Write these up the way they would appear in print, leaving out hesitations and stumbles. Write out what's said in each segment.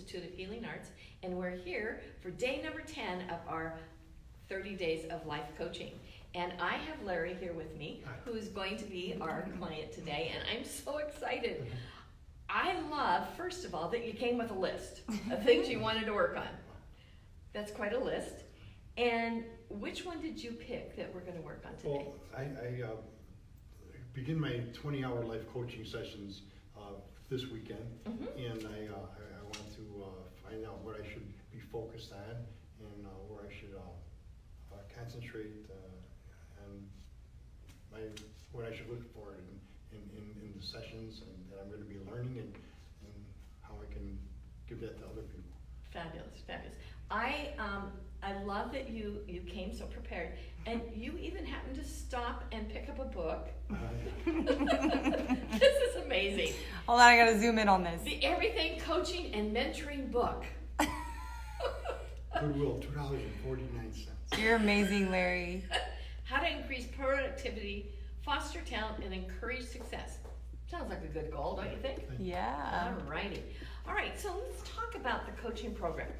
Institute of Healing Arts, and we're here for day number 10 of our 30 Days of Life Coaching. And I have Larry here with me, who is going to be our client today, and I'm so excited. I love, first of all, that you came with a list of things you wanted to work on. That's quite a list. And which one did you pick that we're going to work on today? Well, I begin my 20-hour life coaching sessions this weekend, and I want to find out what I should be focused on and where I should concentrate and what I should look for in the sessions and that I'm going to be learning and how I can give that to other people. Fabulous, fabulous. I love that you came so prepared, and you even happened to stop and pick up a book. This is amazing. Hold on, I gotta zoom in on this. The Everything Coaching and Mentoring book. Goodwill, $2.49. You're amazing, Larry. How to increase productivity, foster talent, and encourage success. Sounds like a good goal, don't you think? Yeah. All righty. All right, so let's talk about the coaching program.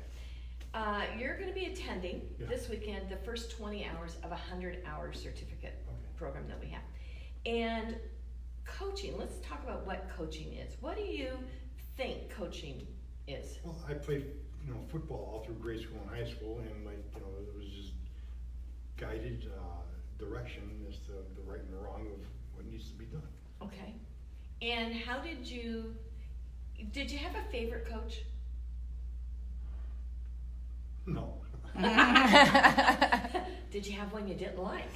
You're going to be attending this weekend the first 20 hours of a 100-hour certificate program that we have. And coaching, let's talk about what coaching is. What do you think coaching is? Well, I played football all through grade school and high school, and it was just guided direction as to the right and the wrong of what needs to be done. Okay. And how did you have a favorite coach? No. Did you have one you didn't like?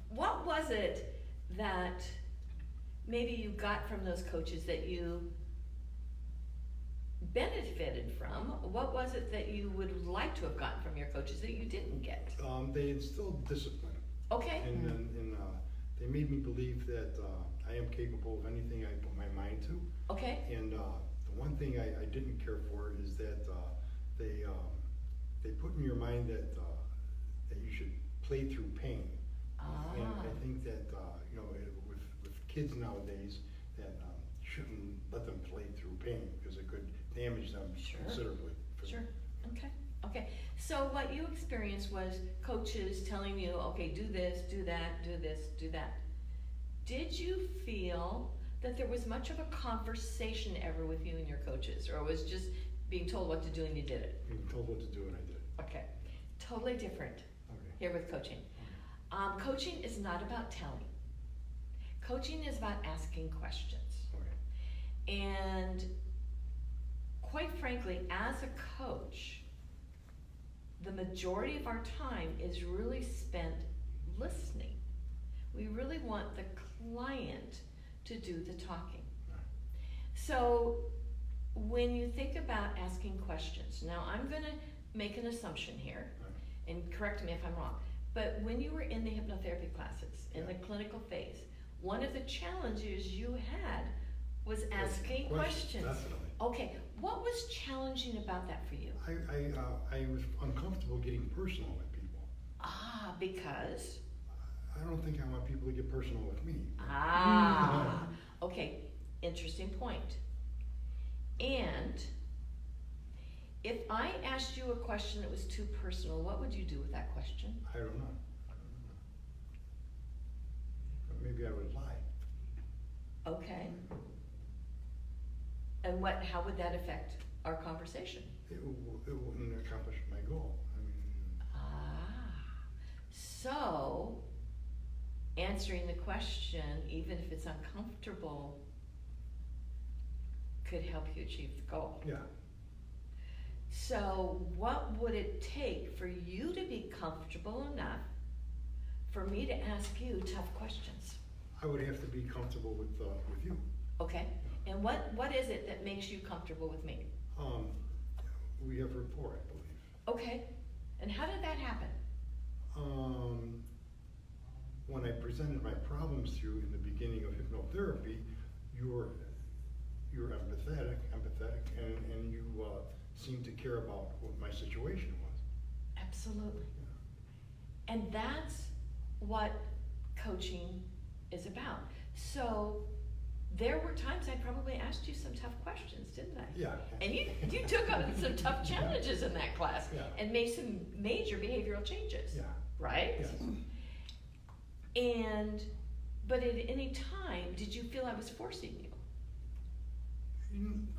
What was it that maybe you got from those coaches that you benefited from? What was it that you would like to have gotten from your coaches that you didn't get? They instilled discipline. Okay. And they made me believe that I am capable of anything I put my mind to. Okay. And the one thing I didn't care for is that they put in your mind that you should play through pain. And I think that with kids nowadays that shouldn't let them play through pain because it could damage them considerably. Sure. Okay. So what you experienced was coaches telling you, okay, do this, do that, do this, do that. Did you feel that there was much of a conversation ever with you and your coaches, or was just being told what to do and you did it? Being told what to do and I did it. Okay. Totally different here with coaching. Coaching is not about telling. Coaching is about asking questions. And quite frankly, as a coach, the majority of our time is really spent listening. We really want the client to do the talking. So when you think about asking questions, now I'm going to make an assumption here, and correct me if I'm wrong, but when you were in the hypnotherapy classes, in the clinical phase, one of the challenges you had was asking questions. Definitely. Okay, what was challenging about that for you? I was uncomfortable getting personal with people. Because? I don't think I want people to get personal with me. Okay, interesting point. And if I asked you a question that was too personal, what would you do with that question? I don't know. Maybe I would lie. Okay. And how would that affect our conversation? It wouldn't accomplish my goal. So answering the question, even if it's uncomfortable, could help you achieve the goal. Yeah. So what would it take for you to be comfortable enough for me to ask you tough questions? I would have to be comfortable with you. Okay. And what is it that makes you comfortable with me? We have rapport, I believe. Okay. And how did that happen? When I presented my problems to you in the beginning of hypnotherapy, you were empathetic, and you seemed to care about what my situation was. Absolutely. And that's what coaching is about. So there were times I probably asked you some tough questions, didn't I? Yeah. And you took on some tough challenges in that class Yeah. and made some major behavioral changes, Yeah. right? Yes. But at any time, did you feel I was forcing you?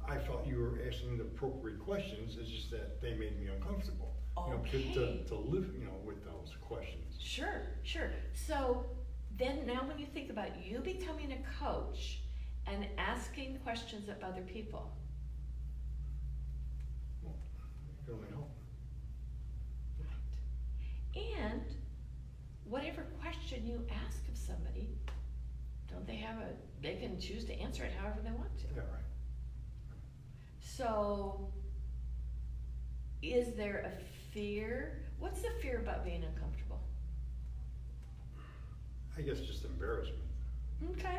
I felt you were asking the appropriate questions, it's just that they made me uncomfortable. You know, Okay. to live, you know, with those questions. Sure, sure. So then now when you think about you becoming a coach and asking questions of other people, Well, it can only help. and whatever question you ask of somebody, don't they they can choose to answer it however they want to. Yeah, right. So, is there a fear? What's the fear about being uncomfortable? I guess just embarrassment. Okay.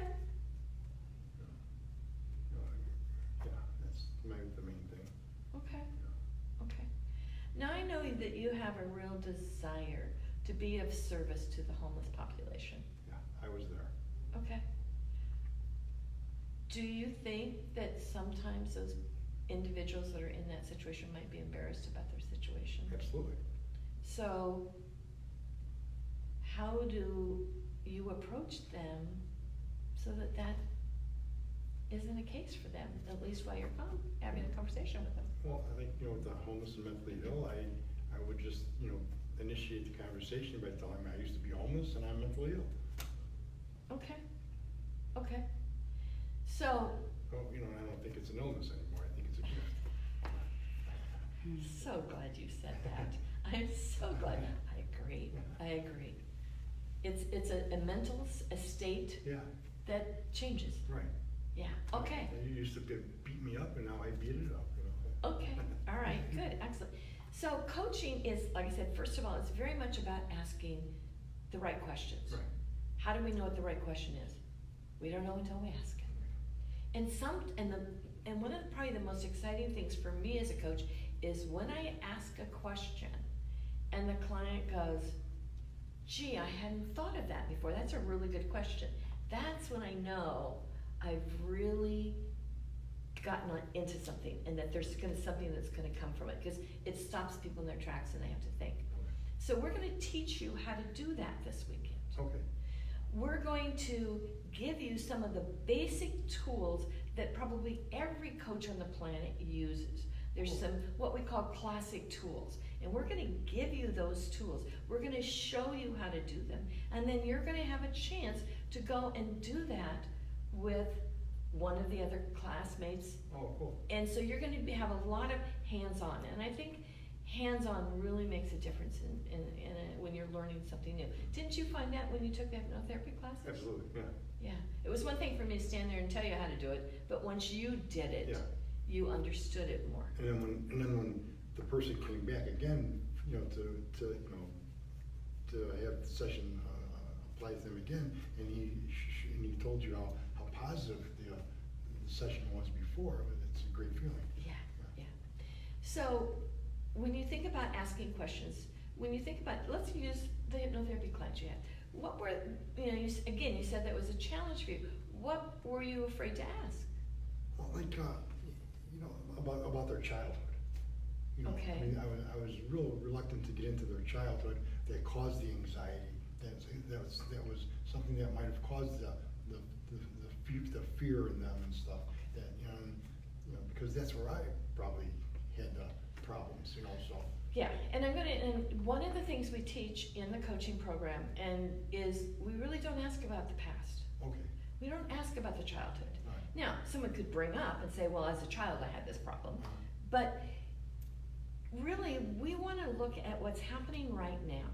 Yeah, that's the main thing. Okay. Okay. Now I know that you have a real desire to be of service to the homeless population. Yeah, I was there. Okay. Do you think that sometimes those individuals that are in that situation might be embarrassed about their situation? Absolutely. So, how do you approach them so that that isn't a case for them, at least while you're having a conversation with them? Well, I think, you know, with the homeless and mentally ill, I would just, you know, initiate the conversation by telling them I used to be homeless and I'm mentally ill. Okay, okay. So, Well, you know, I don't think it's an illness anymore, I think it's a gift. so glad you said that. I'm so glad. I agree, I agree. It's a mental state Yeah, that changes. right. Yeah, okay. You used to beat me up and now I beat it up, you know. Okay, all right, good, excellent. So coaching is, like I said, first of all, it's very much about asking the right questions. Right. How do we know what the right question is? We don't know until we ask it. And one of probably the most exciting things for me as a coach is when I ask a question and the client goes, gee, I hadn't thought of that before. That's a really good question. That's when I know I've really gotten into something and that there's something that's gonna come from it, because it stops people in their tracks and they have to think. So we're gonna teach you how to do that this weekend. Okay. We're going to give you some of the basic tools that probably every coach on the planet uses. There's some, what we call classic tools, and we're gonna give you those tools. We're gonna show you how to do them, and then you're gonna have a chance to go and do that with one of the other classmates. Oh, cool. And so you're gonna have a lot of hands-on, and I think hands-on really makes a difference when you're learning something new. Didn't you find that when you took the hypnotherapy classes? Absolutely, yeah. Yeah, it was one thing for me to stand there and tell you how to do it, but once you did it, Yeah. you understood it more. And then when the person came back again, you know, to have the session apply to them again, and he told you how positive the session was before, it's a great feeling. Yeah, yeah. So when you think about asking questions, when you think about, let's use the hypnotherapy client you had. What were, you know, you said that was a challenge for you. What were you afraid to ask? Well, like, you know, about their childhood. You know, Okay. I mean, I was real reluctant to get into their childhood that caused the anxiety. That was something that might have caused the fear in them and stuff. That you know, because that's where I probably had problems. You know, so. Yeah, and and one of the things we teach in the coaching program is we really don't ask about the past. Okay. We don't ask about the childhood. All right. Now, someone could bring up and say, well, as a child I had this problem. Uh-huh. But really, we want to look at what's happening right now.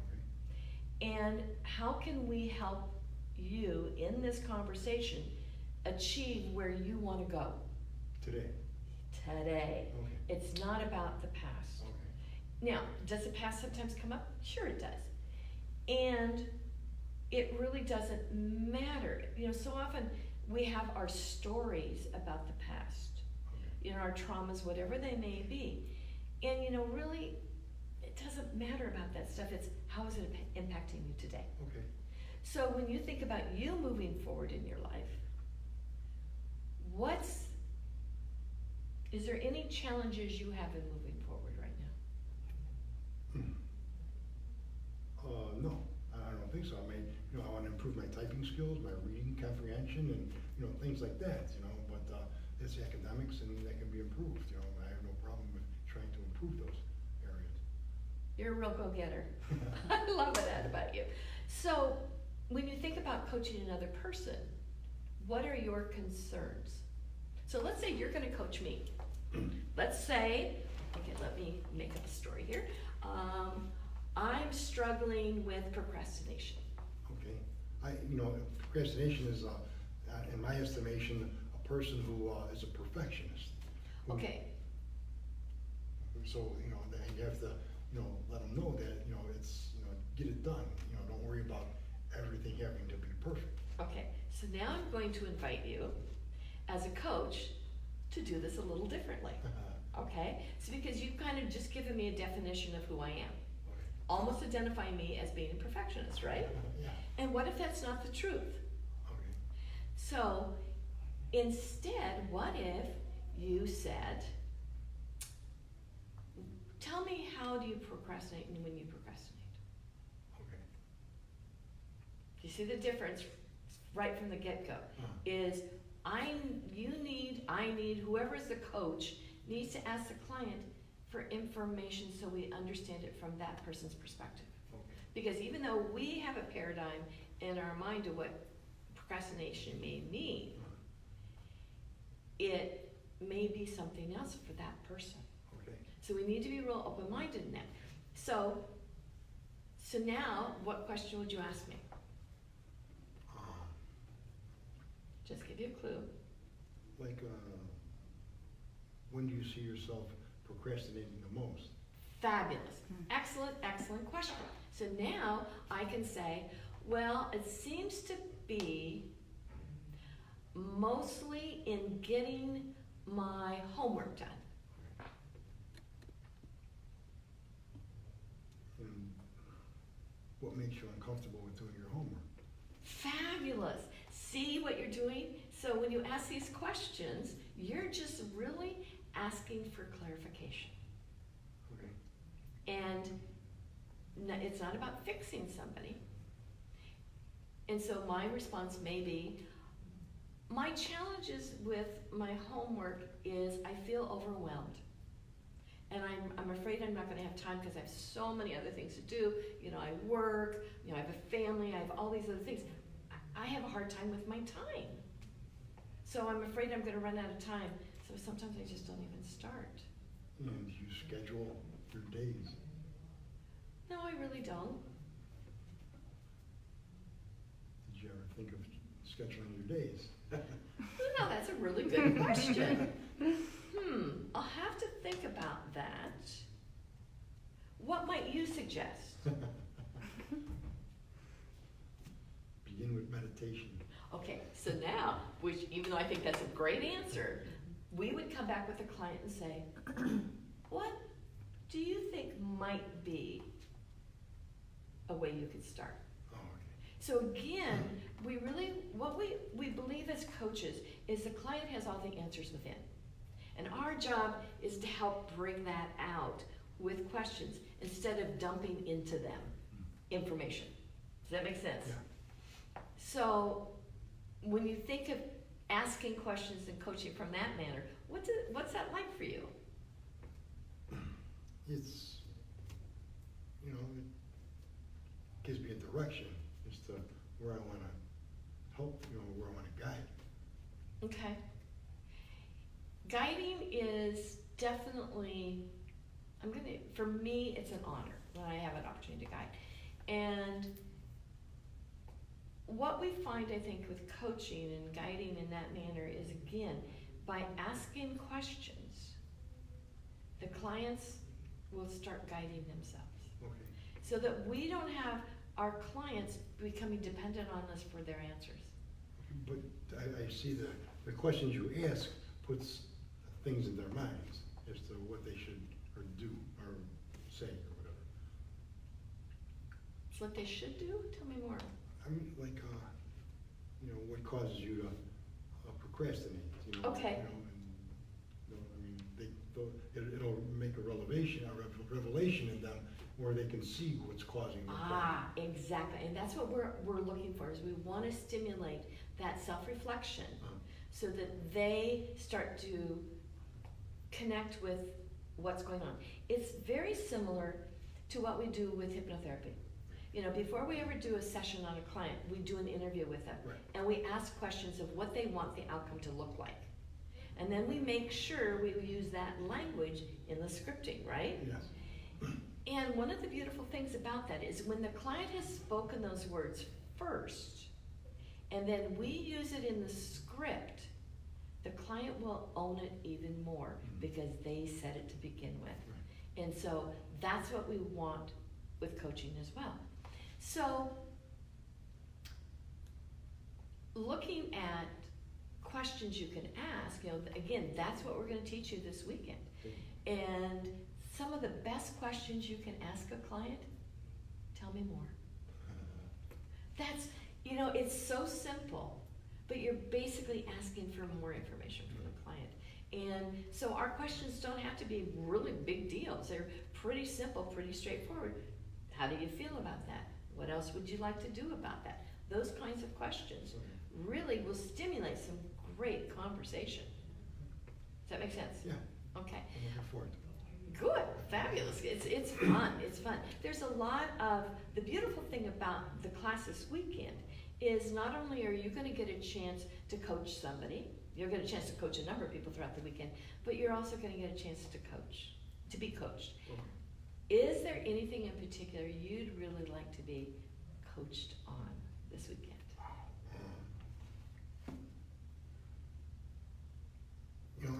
Okay. And how can we help you in this conversation achieve where you want to go Today. today? Okay. It's not about the past. Okay. Now, does the past sometimes come up? Sure it does. And it really doesn't matter. You know, so often we have our stories about the past, you know, our traumas, whatever they may be. And, you know, really, it doesn't matter about that stuff. It's how is it impacting you today? Okay. So when you think about you moving forward in your life, is there any challenges you have in moving forward right now? No, I don't think so. I mean, I want to improve my typing skills, my reading comprehension, and, things like that, but, it's academics and that can be improved, I have no problem with trying to improve those areas. You're a real go-getter. I love that about you. So, when you think about coaching another person, what are your concerns? So let's say you're gonna coach me. Let's say, okay, let me make up a story here. I'm struggling with procrastination. Okay, procrastination is, in my estimation, a person who is a perfectionist. Okay, So, then you have to, let them know that, it's, get it done, don't worry about everything having to be perfect. okay, so now I'm going to invite you, as a coach, to do this a little differently, okay? So because you've kind of just given me a definition of who I am, almost identifying me as being a perfectionist, right? Yeah, And what if that's not the truth? okay. So instead, what if you said, tell me, how do you procrastinate and when you procrastinate? Okay. You see the difference right from the get-go? Is I need, whoever's the coach needs to ask the client for information so we understand it from that person's perspective. Okay. Because even though we have a paradigm in our mind of what procrastination may mean, it may be something else for that person. Okay. So we need to be real open-minded in that. So now, what question would you ask me? Just give you a clue. Like, when do you see yourself procrastinating the most? Fabulous. Excellent, excellent question. So now I can say, well, it seems to be mostly in getting my homework done. And what makes you uncomfortable with doing your homework? Fabulous. See what you're doing? So when you ask these questions, you're just really asking for clarification. Okay. And it's not about fixing somebody. And so my response may be, my challenges with my homework is I feel overwhelmed. And I'm afraid I'm not gonna have time because I have so many other things to do. I work, I have a family, I have all these other things. I have a hard time with my time. So I'm afraid I'm gonna run out of time. So sometimes I just don't even start. And you schedule your days. No, I really don't. Did you ever think of scheduling your days? No, that's a really good question. I'll have to think about that. What might you suggest? Begin with meditation. Okay, so now, which even though I think that's a great answer, we would come back with the client and say, what do you think might be a way you could start? Oh, okay. So again, what we believe as coaches is the client has all the answers within. And our job is to help bring that out with questions instead of dumping into them information. Does that make sense? Yeah. So when you think of asking questions and coaching from that manner, what's that like for you? It's, it gives me a direction as to where I want to help, where I want to guide. Okay. Guiding is definitely, for me, it's an honor when I have an opportunity to guide. And what we find, I think, with coaching and guiding in that manner is, again, by asking questions, the clients will start guiding themselves. Okay. So that we don't have our clients becoming dependent on us for their answers. But I see the questions you ask puts things in their minds as to what they should or do or say or whatever. So what they should do? Tell me more. I mean, like, what causes you to procrastinate? you know. Okay. You know, I mean, it'll make a revelation in them where they can see what's causing the problem. Ah, exactly, and that's what we're looking for, is we wanna stimulate that self-reflection Uh-huh. so that they start to connect with what's going on. It's very similar to what we do with hypnotherapy. You know, before we ever do a session on a client, we do an interview with them. Right. And we ask questions of what they want the outcome to look like. And then we make sure we use that language in the scripting, right? Yes. And one of the beautiful things about that is when the client has spoken those words first, and then we use it in the script, the client will own it even more because they said it to begin with. And so that's what we want with coaching as well. So, looking at questions you can ask, you know, again, that's what we're gonna teach you this weekend. And some of the best questions you can ask a client, tell me more. That's, you know, it's so simple, but you're basically asking for more information from the client. And so our questions don't have to be really big deals. They're pretty simple, pretty straightforward. How do you feel about that? What else would you like to do about that? Those kinds of questions really will stimulate some great conversation. Does that make sense? Yeah, Okay. I'm looking forward to it. Good, fabulous. It's fun. It's fun. There's a lot of the beautiful thing about the class this weekend is not only are you going to get a chance to coach somebody, you'll get a chance to coach a number of people throughout the weekend, but you're also going to get a chance to coach, to be coached. Okay. Is there anything in particular you'd really like to be coached on this weekend? You know,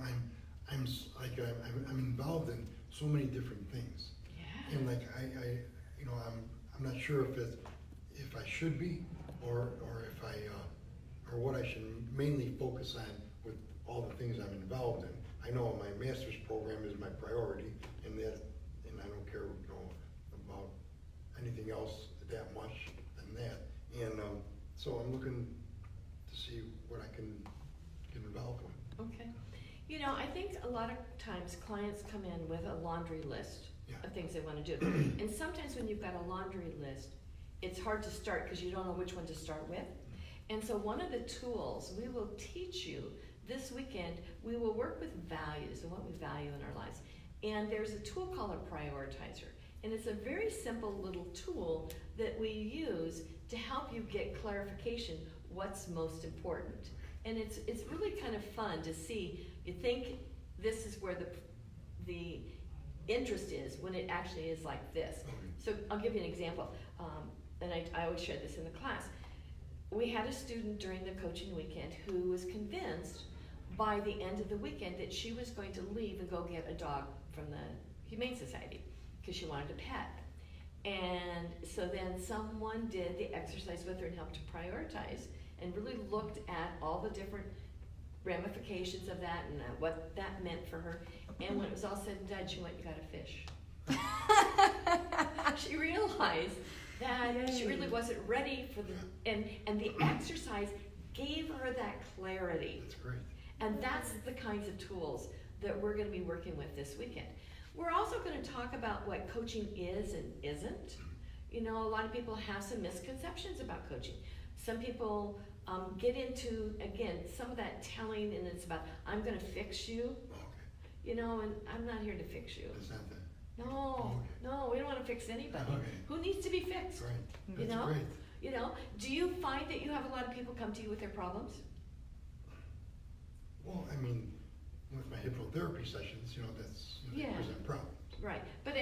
I'm involved in so many different things. Yeah. And like you know, I'm not sure if I should be or if or what I should mainly focus on with all the things I'm involved in. I know my master's program is my priority, and I don't care, you know, about anything else that much than that. And so I'm looking to see what I can get involved with. Okay. You know, I think a lot of times clients come in with a laundry list Yeah. of things they want to do. And sometimes when you've got a laundry list, it's hard to start because you don't know which one to start with. And so one of the tools we will teach you this weekend, we will work with values and what we value in our lives. And there's a tool called a prioritizer. And it's a very simple little tool that we use to help you get clarification what's most important. And it's really kind of fun to see. You think this is where the interest is when it actually is like this. Okay. So I'll give you an example, and I always share this in the class. We had a student during the coaching weekend who was convinced by the end of the weekend that she was going to leave and go get a dog from the Humane Society because she wanted a pet. And so then someone did the exercise with her and helped to prioritize and really looked at all the different ramifications of that and what that meant for her. And when it was all said and done, she went and got a fish. She realized that she really wasn't ready for and the exercise gave her that clarity. That's great. And that's the kinds of tools that we're going to be working with this weekend. We're also going to talk about what coaching is and isn't. You know, a lot of people have some misconceptions about coaching. Some people get into, again, some of that telling, and it's about, I'm going to fix you. Okay. You know, and I'm not here to fix you. It's not that. No, no, we don't want to fix anybody. Okay. Who needs to be fixed? Great. You That's know? great. You know, do you find that you have a lot of people come to you with their problems? Well, I mean, with my hypnotherapy sessions, you know, that's, you know, Yeah. they present problems. Right, but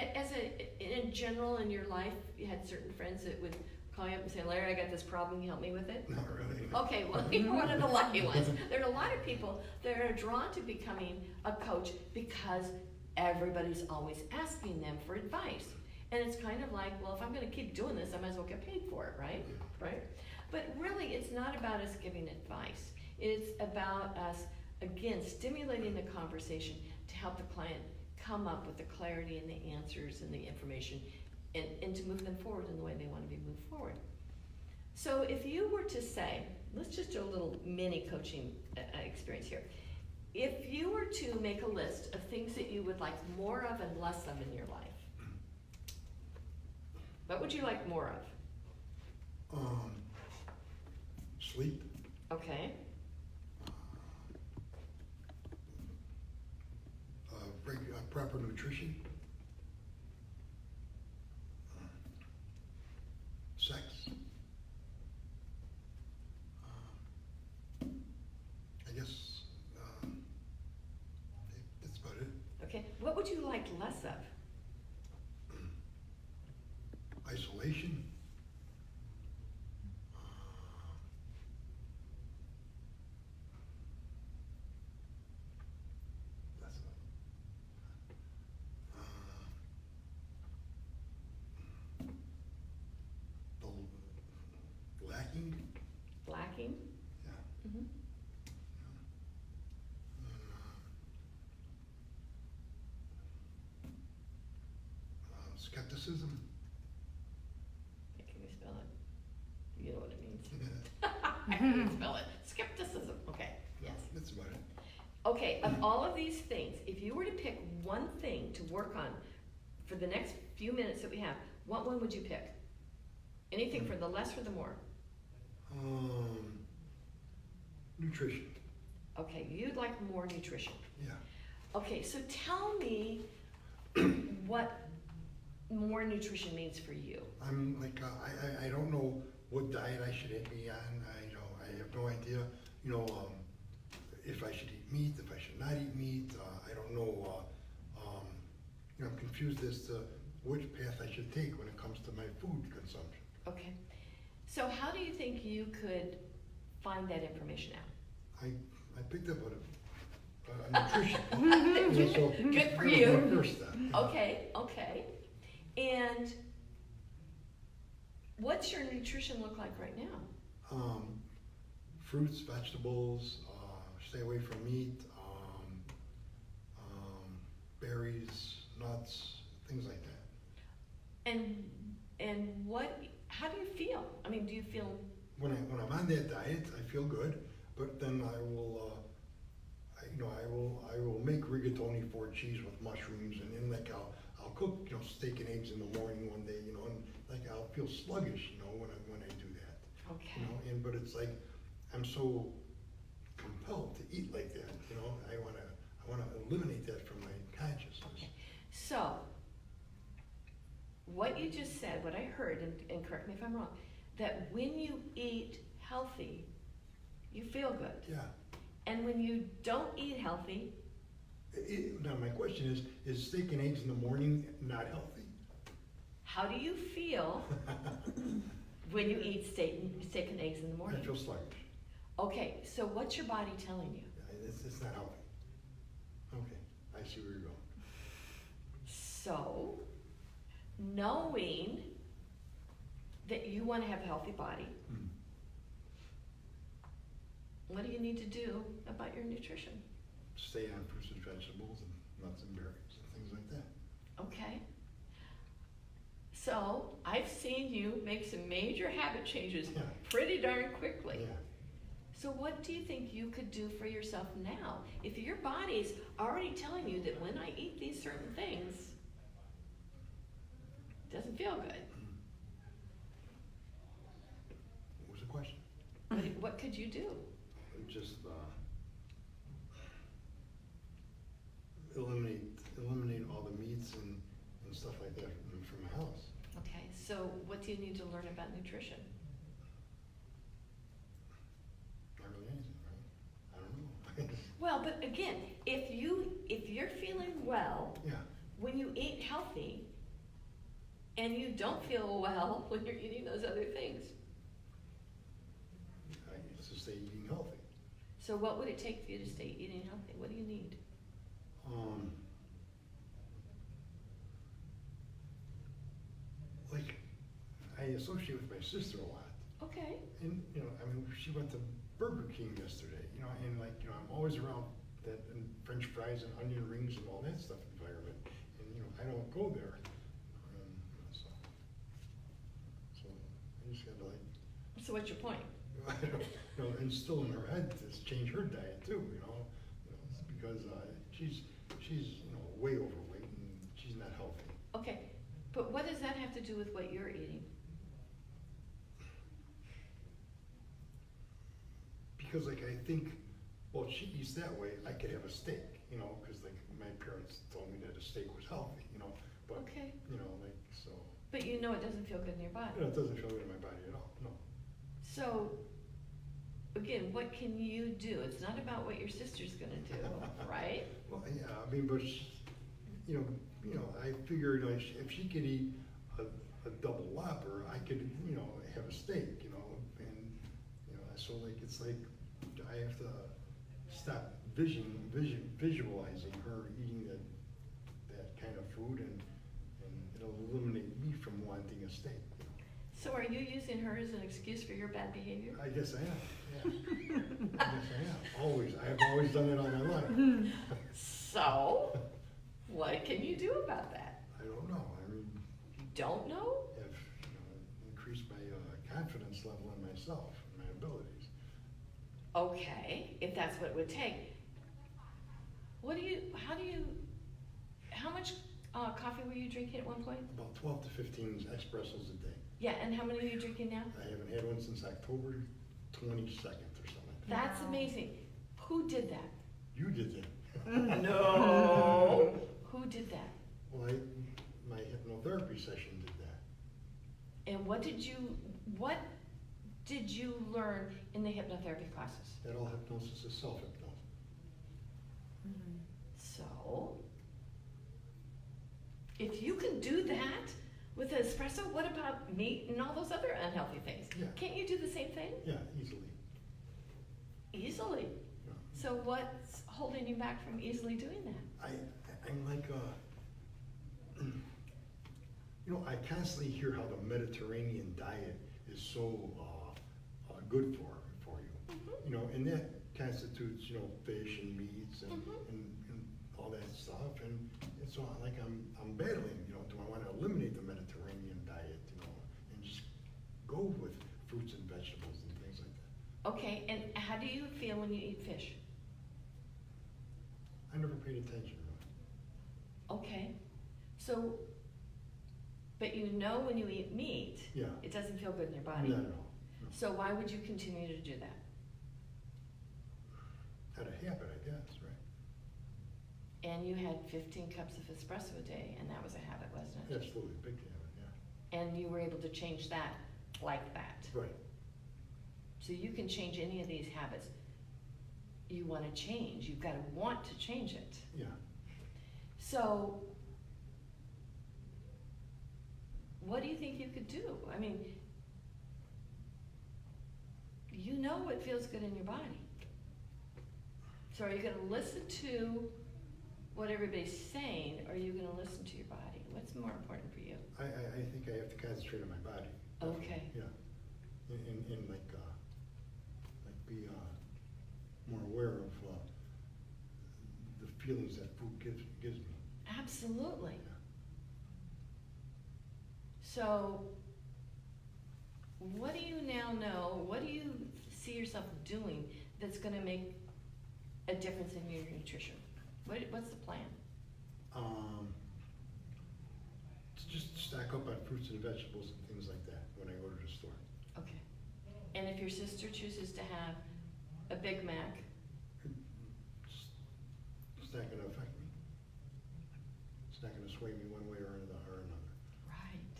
in general in your life, you had certain friends that would call you up and say, Larry, I got this problem, can you help me with it? Not really. Okay, well, you're one of the lucky ones. There are a lot of people that are drawn to becoming a coach because everybody's always asking them for advice. And it's kind of like, well, if I'm gonna keep doing this, I might as well get paid for it, right? Right? But really, it's not about us giving advice. It's about us, again, stimulating the conversation to help the client come up with the clarity and the answers and the information and to move them forward in the way they want to be moved forward. So if you were to say, let's just do a little mini coaching experience here. if you were to make a list of things that you would like more of and less of in your life, what would you like more of? Sleep, Okay, proper nutrition, sex, I guess, that's about it. okay. What would you like less of? Isolation. That's the lacking. Lacking? Yeah. Mhm. Skepticism. Can you spell it? You know what it means. I can spell it. Skepticism. Okay, yes. That's about it. Okay, of all of these things, if you were to pick one thing to work on for the next few minutes that we have, what one would you pick? Anything for the less or the more? Nutrition. Okay, you'd like more nutrition. Yeah. Okay, so tell me what more nutrition means for you. I'm like, I don't know what diet I should be on. I have no idea, if I should eat meat, if I should not eat meat. I don't know, I'm confused as to which path I should take when it comes to my food consumption. Okay, so how do you think you could find that information out? I picked up a nutrition. So Good for that was you. my first step. Okay, okay. And what's your nutrition look like right now? Fruits, vegetables, stay away from meat, berries, nuts, things like that. And how do you feel? I mean, do you feel, When I'm on that diet, I feel good, but then I will, I will make rigatoni for cheese with mushrooms, and then I'll cook, steak and eggs in the morning one day, and like I'll feel sluggish, when I do that. okay. But it's like, I'm so compelled to eat like that, I wanna eliminate that from my consciousness. Okay. So, what you just said, what I heard, and correct me if I'm wrong, that when you eat healthy, you feel good. Yeah. And when you don't eat healthy, Now, my question is steak and eggs in the morning not healthy? how do you feel when you eat steak and eggs in the I morning? feel sluggish. Okay, so what's your body telling you? It's not healthy. Okay, I see where you're going. So, knowing that you want to have a healthy body, Hmm. what do you need to do about your nutrition? Stay on fruits and vegetables and nuts and berries and things like that. Okay. So, I've seen you make some major habit changes Yeah. pretty darn quickly. Yeah. So what do you think you could do for yourself now? If your body's already telling you that when I eat these certain things, it doesn't feel good, What was the question? what could you do? Just eliminate all the meats and stuff like that from my house. Okay, so what do you need to learn about nutrition? Not really anything, right? I don't know. Well, but again, if you're feeling well Yeah. when you eat healthy, and you don't feel well when you're eating those other things, It's to stay eating healthy. so what would it take for you to stay eating healthy? What do you need? Like, I associate with my sister a lot. Okay. And, she went to Burger King yesterday, and like, I'm always around that and French fries and onion rings and all that stuff environment. And, I don't go there. So I just gotta like, So what's your point? I don't, instill in her head to change her diet too, because, she's, way overweight and she's not healthy. Okay, but what does that have to do with what you're eating? Because like, I think, well, she eats that way, I could have a steak, cause like, my parents told me that a steak was healthy, but, Okay. like, so, But you know it doesn't feel good in your body. it doesn't feel good in my body at all, no. So, again, what can you do? It's not about what your sister's gonna do, right? Well, yeah, I mean, but, I figured, if she could eat a double Whopper, I could, have a steak, and, so like, it's like, I have to stop visualizing her eating that kind of food, and it'll eliminate me from wanting a steak. So are you using her as an excuse for your bad behavior? I guess I am, yeah. I guess I am, always, I have always done it all my life. So, what can you do about that? I don't know, I mean, You don't know? have, increased my confidence level in myself, and my abilities. Okay, if that's what it would take. How much coffee were you drinking at one point? About 12 to 15 espressos a day. Yeah, and how many are you drinking now? I haven't had one since October 22nd or something like that. That's Wow. amazing. Who did that? You did that. No. Who did that? Well, my hypnotherapy session did that. And what did you learn in the hypnotherapy classes? That all hypnosis is self-hypnosis. So, if you can do that with an espresso, what about meat and all those other unhealthy things? Yeah. Can't you do the same thing? Yeah, easily. Easily. Yeah. So what's holding you back from easily doing that? I'm like, I constantly hear how the Mediterranean diet is so good for you. Mhm. And that constitutes, fish and meats and, Mhm. and all that stuff. And so like I'm battling, do I want to eliminate the Mediterranean diet, and just go with fruits and vegetables and things like that. Okay, and how do you feel when you eat fish? I never paid attention really. Okay, so, but when you eat meat, Yeah. it doesn't feel good in your body. Not at all. No. So why would you continue to do that? Out of habit, I guess, right? And you had 15 cups of espresso a day, and that was a habit, wasn't it? Absolutely, big habit, yeah. And you were able to change that like that. Right. So you can change any of these habits you want to change. You've got to want to change it. Yeah. So, what do you think you could do? I mean, you know what feels good in your body. So are you going to listen to what everybody's saying, or are you going to listen to your body? What's more important for you? I think I have to concentrate on my body. Okay. Yeah. And like be more aware of the feelings that food gives me. Absolutely. Yeah. So, what do you now know? What do you see yourself doing that's going to make a difference in your nutrition? What's the plan? To just stack up on fruits and vegetables and things like that when I go to the store. Okay. And if your sister chooses to have a Big Mac, It's not gonna affect me. It's not gonna sway me one way or another. right.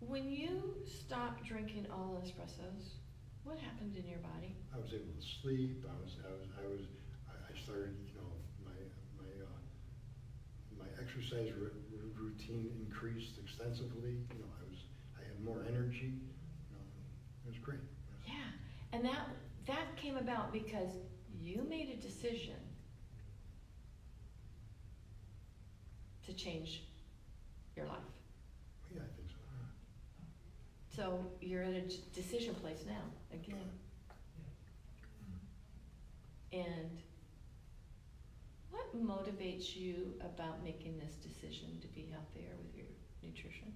When you stopped drinking all espressos, what happened in your body? I was able to sleep, I started, my exercise routine increased extensively, I had more energy, it was great. Yeah, and that came about because you made a decision to change your life. Yeah, I think so, yeah. So you're at a decision place now, again. And what motivates you about making this decision to be healthier with your nutrition?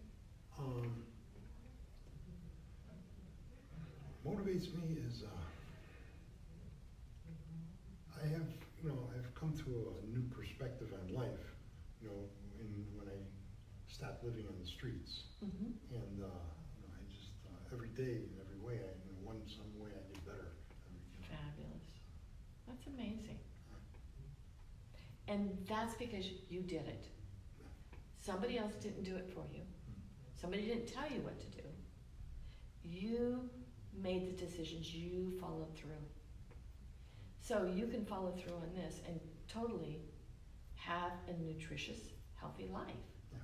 Motivates me is, I have, you know, I've come to a new perspective on life, you know, when I stopped living on the streets. Mhm. And, you know, I just, every day, in every way, some way I get better. Fabulous. That's amazing. And that's because you did it. Somebody else didn't do it for you. Somebody didn't tell you what to do. You made the decisions, you followed through. So you can follow through on this and totally have a nutritious, healthy life. Yeah.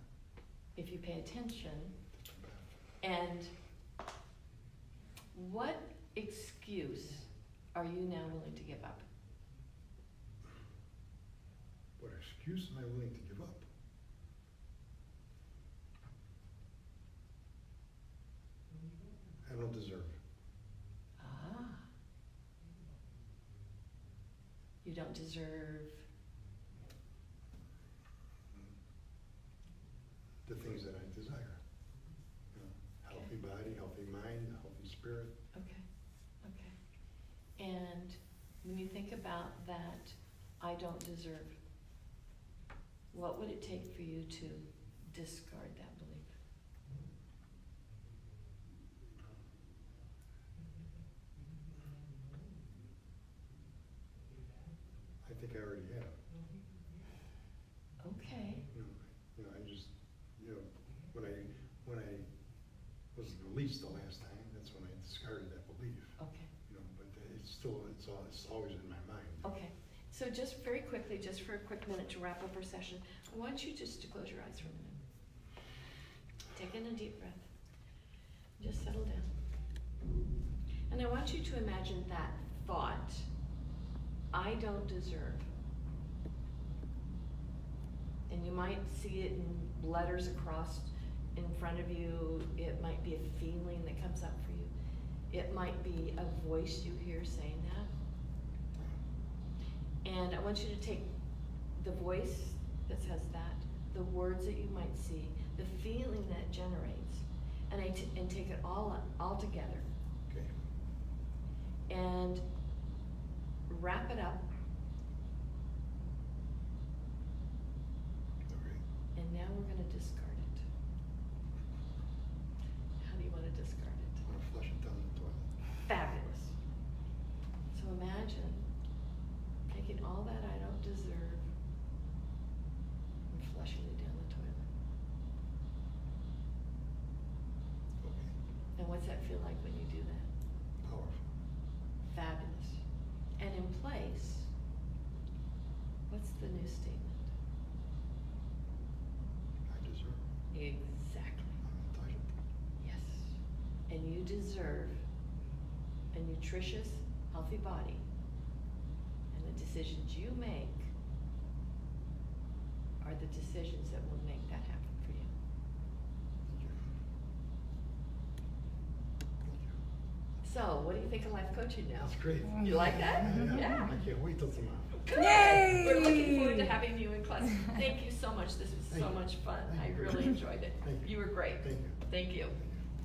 If you pay attention. That's bad. And what excuse are you now willing to give up? What excuse am I willing to give up? I don't deserve. Ah. You don't deserve. The things that I desire. You know, healthy body, healthy mind, a healthy spirit. Okay, okay. And when you think about that, I don't deserve, what would it take for you to discard that belief? I think I already have. Okay, You know, I just, you know, when I was released the last time, that's when I discarded that belief. okay, You know, but it's always in my mind. okay. So just very quickly, just for a quick minute to wrap up our session, I want you just to close your eyes for a minute. Take in a deep breath. Just settle down. And I want you to imagine that thought, I don't deserve. And you might see it in letters across in front of you. It might be a feeling that comes up for you. It might be a voice you hear saying that. And I want you to take the voice that says that, the words that you might see, the feeling that it generates, and take it all together Okay. and wrap it up. Okay. And now we're gonna discard it. How do you wanna discard it? I'm gonna flush it down the toilet. Fabulous. So imagine taking all that I don't deserve and flushing it down the toilet. Okay. And what's that feel like when you do that? Powerful. Fabulous. And in place, what's the new statement? I deserve. Exactly. I'm entitled. Yes. And you deserve a nutritious, healthy body. And the decisions you make are the decisions that will make that happen for you. Thank you. Thank you. So, what do you think of life coaching now? That's great. You like that? Yeah. I can't wait till tomorrow. Good. Yay! We're looking forward to having you in class. Thank you so much. This was Thank so you. much fun. Thank I you. really enjoyed it. Thank you. You were great. Thank you. Thank you.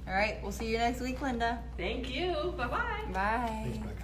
All right, we'll see you next week, Linda. Thank you. Bye-bye. Bye. Thanks, Becca.